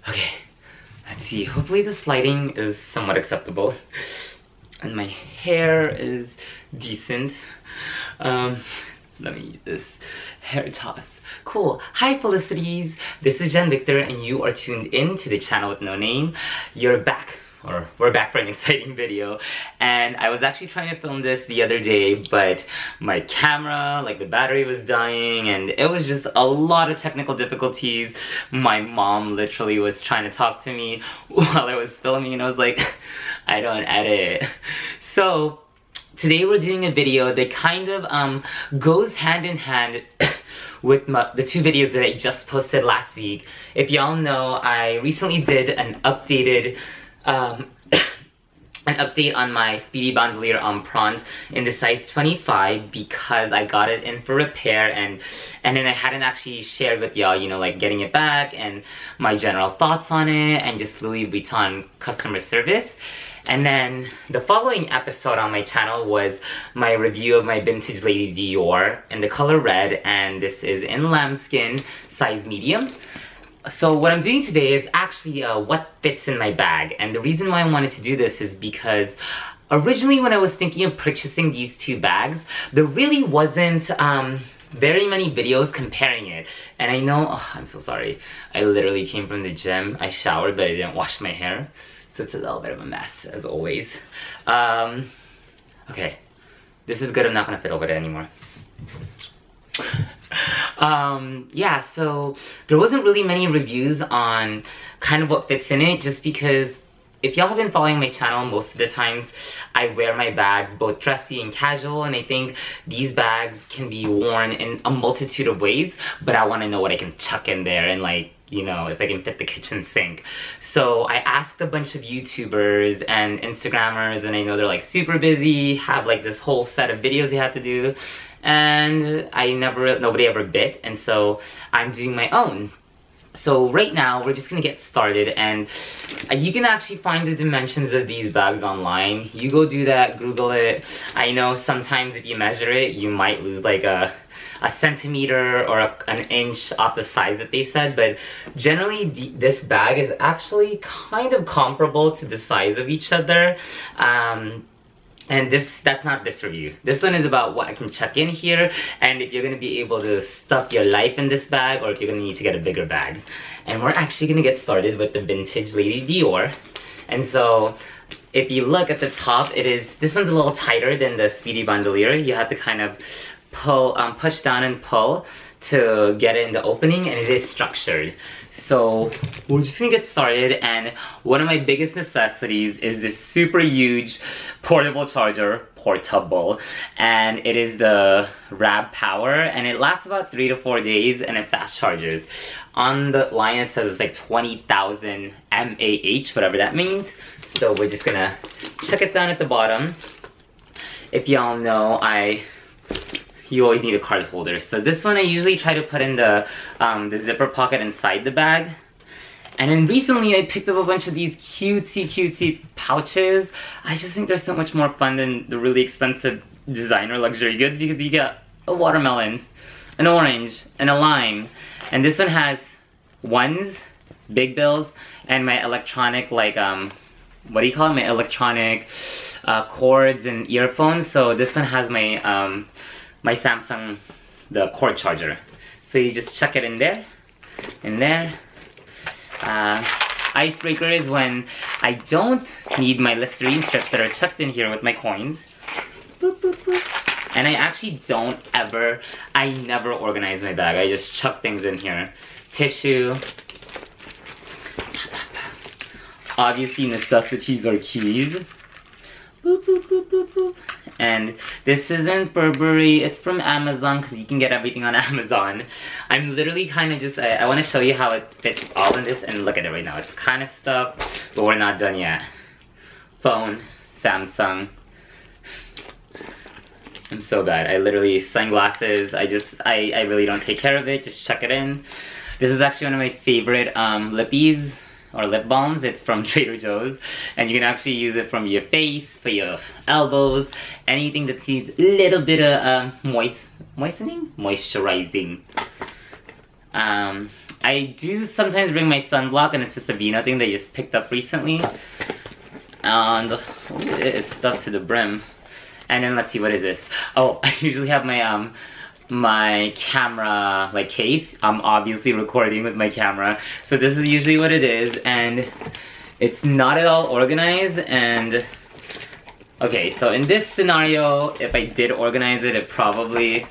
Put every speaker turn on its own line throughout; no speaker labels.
Okay, let's see. Hopefully this lighting is somewhat acceptable. And my hair is decent. Let me use this hair toss. Cool. Hi felicities. This is Jen Victor and you are tuned in to the channel with no name. You're back. Or we're back for an exciting video, and I was actually trying to film this the other day, but my camera, like the battery was dying, and it was just a lot of technical difficulties. My mom literally was trying to talk to me while I was filming, and I was like, I don't edit. So today we're doing a video that kind of goes hand in hand with the two videos that I just posted last week. If y'all know, I recently did an updated an update on my Speedy Bandouliere Empreinte in the size 25 because I got it in for repair, and then I hadn't actually shared with y'all, you know, like getting it back and my general thoughts on it and just Louis Vuitton customer service. And then the following episode on my channel was my review of my vintage lady Dior in the color red, and this is in lambskin, size medium. So what I'm doing today is actually what fits in my bag, and the reason why I wanted to do this is because originally when I was thinking of purchasing these two bags, there really wasn't very many videos comparing it. And I know, oh, I'm so sorry, I literally came from the gym, I showered but I didn't wash my hair, so it's a little bit of a mess as always. Okay, this is good, I'm not gonna fiddle with it anymore. Yeah, so there wasn't really many reviews on kind of what fits in it, just because if y'all have been following my channel, most of the times I wear my bags both dressy and casual, and I think these bags can be worn in a multitude of ways, but I want to know what I can chuck in there and, like, you know, if I can fit the kitchen sink. So I asked a bunch of YouTubers and Instagrammers, and I know they're like super busy, have like this whole set of videos they have to do, and nobody ever bit, and so I'm doing my own. So right now we're just gonna get started, and you can actually find the dimensions of these bags online. You go do that, Google it. I know sometimes if you measure it, you might lose like a centimeter or an inch off the size that they said, but generally this bag is actually kind of comparable to the size of each other. And that's not this review. This one is about what I can chuck in here, and if you're gonna be able to stuff your life in this bag, or if you're gonna need to get a bigger bag. And we're actually gonna get started with the vintage lady Dior. And so if you look at the top, this one's a little tighter than the Speedy Bandouliere. You have to kind of pull, push down and pull to get it in the opening, and it is structured. So we're just gonna get started, and one of my biggest necessities is this super huge portable charger, and it is the RAB Power, and it lasts about 3 to 4 days, and it fast charges. On the line it says it's like 20,000 mAh, whatever that means. So we're just gonna chuck it down at the bottom. If y'all know, you always need a card holder. So this one I usually try to put in the zipper pocket inside the bag. And then recently I picked up a bunch of these cutesy pouches. I just think they're so much more fun than the really expensive designer luxury goods, because you get a watermelon, an orange, and a lime. And this one has ones, big bills, and my electronic, like, what do you call it? My electronic cords and earphones. So this one has my my Samsung, the cord charger. So you just chuck it in there, icebreaker is when I don't need my Listerine strips that are chucked in here with my coins. Boop, boop, boop. And I never organize my bag. I just chuck things in here. Tissue. Obviously necessities are keys. Boop, boop, boop, boop, boop. And this isn't Burberry, it's from Amazon, because you can get everything on Amazon. I'm literally kind of just, I want to show you how it fits all in this, and look at it right now. It's kind of stuff, but we're not done yet. Phone, Samsung. I'm so bad. I literally, sunglasses, I really don't take care of it, just chuck it in. This is actually one of my favorite lippies, or lip balms. It's from Trader Joe's, and you can actually use it from your face, for your elbows, anything that needs a little bit of moistening? Moisturizing. I do sometimes bring my sunblock, and it's just a Vino thing that I just picked up recently. And it's stuck to the brim. And then let's see, what is this? Oh, I usually have my my camera like case. I'm obviously recording with my camera, so this is usually what it is, and it's not at all organized. And okay, so in this scenario, if I did organize it, it probably,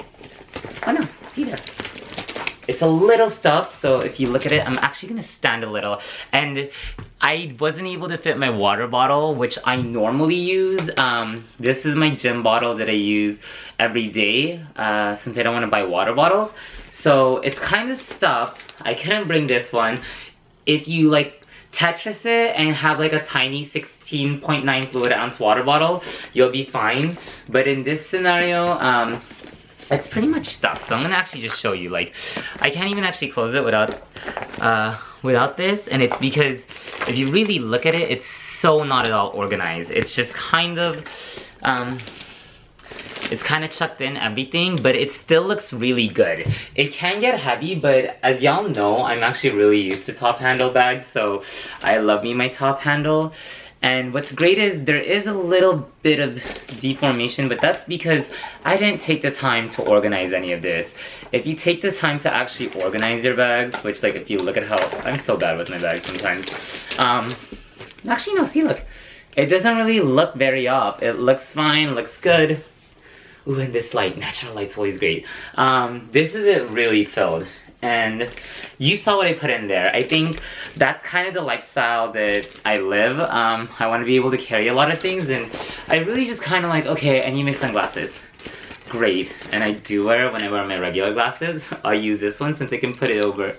oh no, see there, it's a little stuffed. So if you look at it, I'm actually gonna stand a little, and I wasn't able to fit my water bottle, which I normally use. This is my gym bottle that I use every day, since I don't want to buy water bottles. So it's kind of stuffed. I couldn't bring this one. If you like Tetris it and have like a tiny 16.9 fluid ounce water bottle, you'll be fine. But in this scenario, it's pretty much stuffed. So I'm gonna actually just show you. Like, I can't even actually close it without this, and it's because if you really look at it, it's so not at all organized. It's just kind of it's kind of chucked in everything, but it still looks really good. It can get heavy, but as y'all know, I'm actually really used to top handle bags, so I love me my top handle. And what's great is there is a little bit of deformation, but that's because I didn't take the time to organize any of this. If you take the time to actually organize your bags, which, like, if you look at how, I'm so bad with my bags sometimes. Actually no, see, look. It doesn't really look very off. It looks fine, looks good. Ooh, and this light, natural light's always great. This is it really filled. And you saw what I put in there. I think that's kind of the lifestyle that I live. I want to be able to carry a lot of things, and I really just kind of like, okay, I need my sunglasses. Great. And I do wear, when I wear my regular glasses, I'll use this one since I can put it over.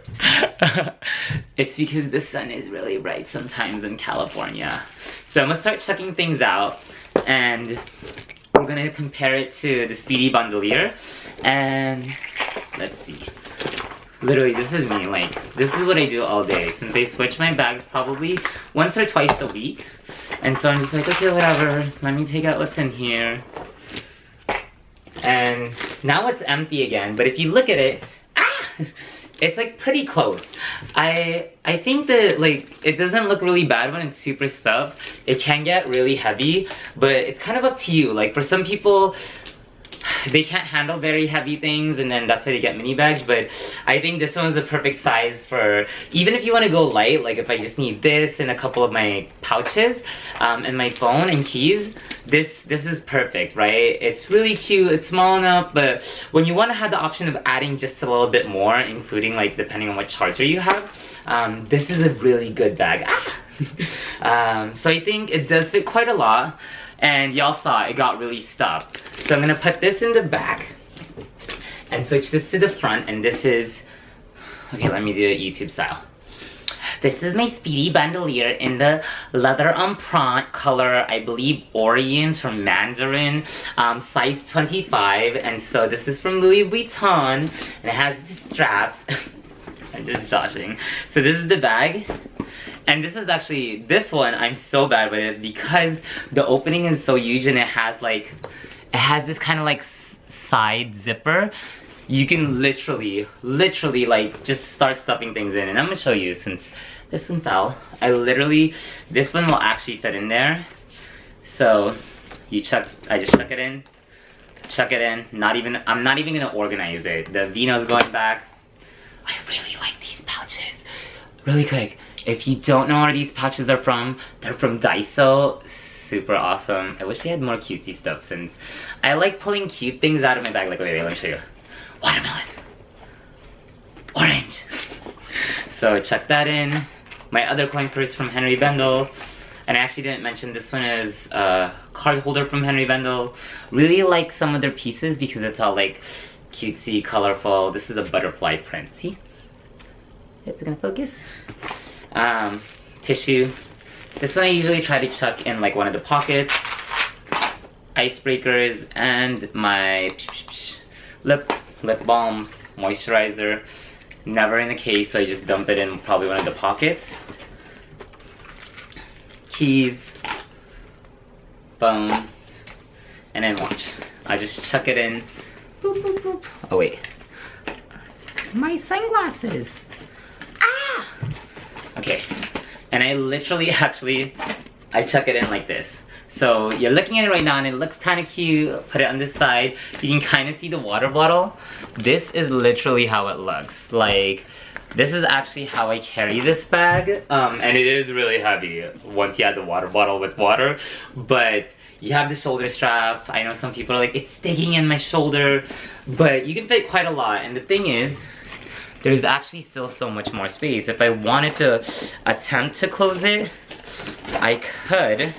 It's because the sun is really bright sometimes in California. So I'm gonna start checking things out, and we're gonna compare it to the Speedy Bandouliere. And let's see. Literally, this is me, like, this is what I do all day, since I switch my bags probably once or twice a week. And so I'm just like, okay, whatever, let me take out what's in here. And now it's empty again, but if you look at it, it's like pretty close. I think that, like, it doesn't look really bad when it's super stuffed. It can get really heavy, but it's kind of up to you. Like, for some people, they can't handle very heavy things, and then that's why they get mini bags. But I think this one's the perfect size for, even if you want to go light, like if I just need this and a couple of my pouches, and my phone and keys, this is perfect, right? It's really cute, it's small enough, but when you want to have the option of adding just a little bit more, including, like, depending on what charger you have, this is a really good bag. So I think it does fit quite a lot. And y'all saw it got really stuffed. So I'm gonna put this in the back and switch this to the front, and this is, okay, let me do it YouTube style. This is my Speedy Bandouliere in the leather Empreinte color, I believe Orient from Mandarin, size 25. And so this is from Louis Vuitton, and it has the straps. I'm just joshing. So this is the bag. And this is actually, this one, I'm so bad with it because the opening is so huge, and it has like, it has this kind of like side zipper. You can literally like just start stuffing things in. And I'm gonna show you, since this one fell. This one will actually fit in there. So I just chuck it in, I'm not even gonna organize it. The Vino's going back. I really like these pouches. Really quick. If you don't know where these pouches are from, they're from Daiso. Super awesome. I wish they had more cutesy stuff, since I like pulling cute things out of my bag. Like, wait, let me show you. Watermelon. Orange. So chuck that in. My other coin purse from Henry Bendel. And I actually didn't mention this one is a card holder from Henry Bendel. Really like some of their pieces because it's all like cutesy, colorful. This is a butterfly print. See? It's gonna focus. Tissue. This one I usually try to chuck in like one of the pockets. Icebreakers and my lip balm, moisturizer. Never in the case, so I just dump it in probably one of the pockets. Keys. Phone. And then watch. I just chuck it in. Boop, boop, boop. Oh wait. My sunglasses. Okay, and I literally actually, I chuck it in like this. So you're looking at it right now and it looks kind of cute. Put it on this side. You can kind of see the water bottle. This is literally how it looks. Like, this is actually how I carry this bag. And it is really heavy once you add the water bottle with water. But you have the shoulder strap. I know some people are like, it's sticking in my shoulder. But you can fit quite a lot. And the thing is, there's actually still so much more space. If I wanted to attempt to close it, I could.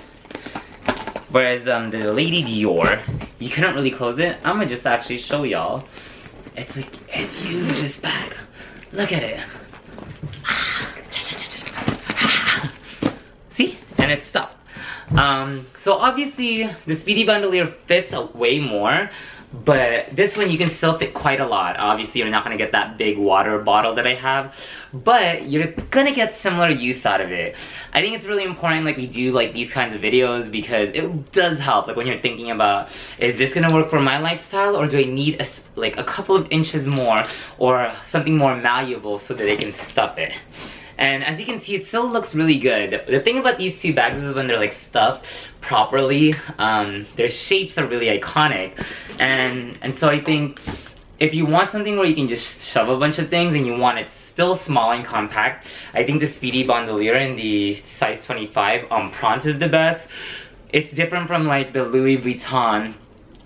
Whereas the Lady Dior, you couldn't really close it. I'm gonna just actually show y'all. It's like, it's huge, this bag. Look at it. See? And it's stuck. So obviously, the Speedy Bandouliere fits way more. But this one you can still fit quite a lot. Obviously you're not going to get that big water bottle that I have, but you're going to get similar use out of it. I think it's really important, like, we do like these kinds of videos because it does help, like when you're thinking about, is this going to work for my lifestyle, or do I need like a couple of inches more or something more malleable so that I can stuff it. And as you can see, it still looks really good. The thing about these two bags is when they're like stuffed properly, their shapes are really iconic. And so I think if you want something where you can just shove a bunch of things and you want it still small and compact, I think the Speedy Bandouliere in the size 25 Empreinte is the best. It's different from like the Louis Vuitton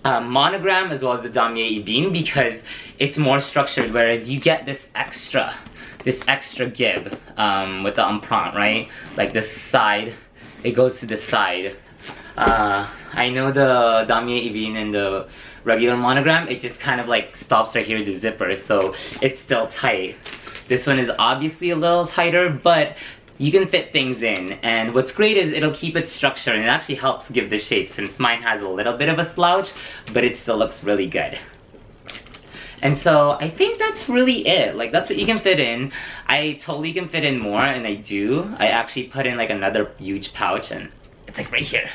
monogram as well as the Damier Ebene because it's more structured, whereas you get this extra give with the Empreinte, right? Like this side, it goes to the side. I know the Damier Ebene and the regular monogram, it just kind of like stops right here at the zipper, so it's still tight. This one is obviously a little tighter, but you can fit things in. And what's great is it'll keep its structure and it actually helps give the shape, since mine has a little bit of a slouch, but it still looks really good. And so I think that's really it. Like, that's what you can fit in. I totally can fit in more, and I do. I actually put in like another huge pouch, and it's like right here.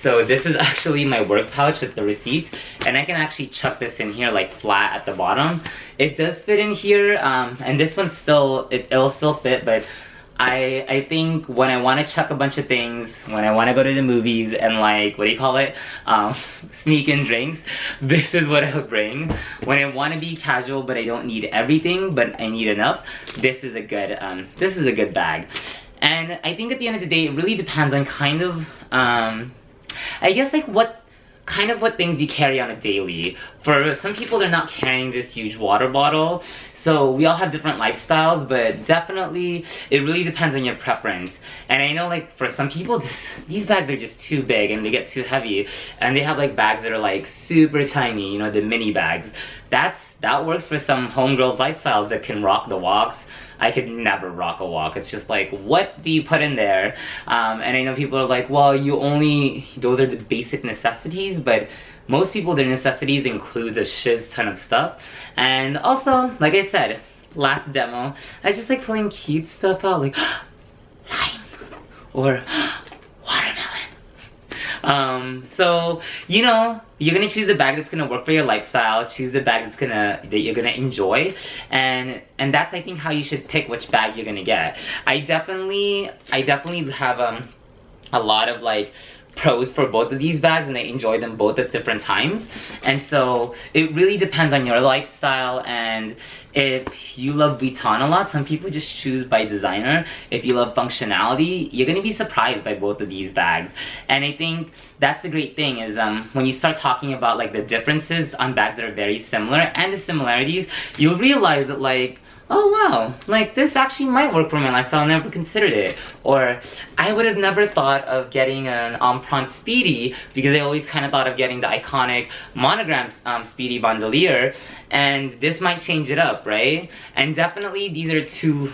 So this is actually my work pouch with the receipts, and I can actually chuck this in here like flat at the bottom. It does fit in here, and this one still, it'll still fit, but I think when I want to chuck a bunch of things, when I want to go to the movies and like, what do you call it, sneak in drinks, this is what I would bring. When I want to be casual but I don't need everything but I need enough, this is a good bag. And I think at the end of the day, it really depends on kind of, I guess like what things you carry on a daily. For some people, they're not carrying this huge water bottle, so we all have different lifestyles, but definitely it really depends on your preference. And I know like for some people, these bags are just too big and they get too heavy, and they have like bags that are like super tiny, you know, the mini bags. That works for some homegirls lifestyles that can rock the walks. I could never rock a walk. It's just like, what do you put in there? And I know people are like, well, those are the basic necessities, but most people, their necessities includes a shiz ton of stuff. And also, like I said, last demo, I just like pulling cute stuff out, like lime or watermelon. So, you know, you're gonna choose a bag that's gonna work for your lifestyle, choose the bag that you're gonna enjoy, and that's, I think, how you should pick which bag you're gonna get. I definitely have a lot of like pros for both of these bags, and I enjoy them both at different times. And so it really depends on your lifestyle. And if you love Vuitton a lot, some people just choose by designer. If you love functionality, you're gonna be surprised by both of these bags. And I think that's the great thing is when you start talking about like the differences on bags that are very similar and the similarities, you'll realize that like, oh wow, like this actually might work for my lifestyle, I never considered it. Or I would have never thought of getting an Empreinte Speedy because I always kind of thought of getting the iconic monogram Speedy Bandouliere, and this might change it up, right? And definitely these are two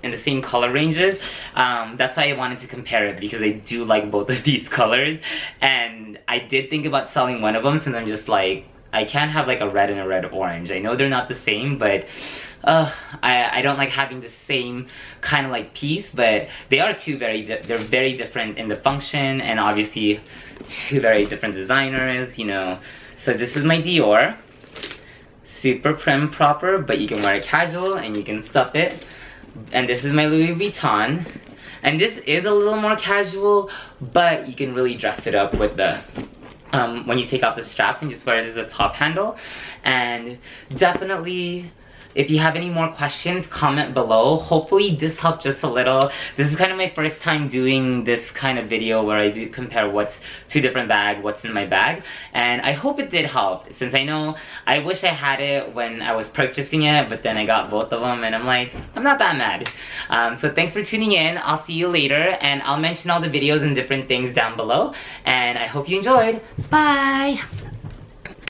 in the same color ranges. That's why I wanted to compare it, because I do like both of these colors, and I did think about selling one of them, since I'm just like, I can't have like a red and a red orange. I know they're not the same, but I don't like having the same kind of like piece, but they are they're very different in the function, and obviously two very different designers, you know. So this is my Dior, super prim proper, but you can wear it casual and you can stuff it. And this is my Louis Vuitton. And this is a little more casual, but you can really dress it up with the when you take off the straps and just wear it as a top handle. And definitely, if you have any more questions, comment below. Hopefully this helped just a little. This is kind of my first time doing this kind of video where I do compare what's two different bags, what's in my bag. And I hope it did help, since I know I wish I had it when I was purchasing it, but then I got both of them and I'm like, I'm not that mad. So thanks for tuning in. I'll see you later, and I'll mention all the videos and different things down below. And I hope you enjoyed. Bye!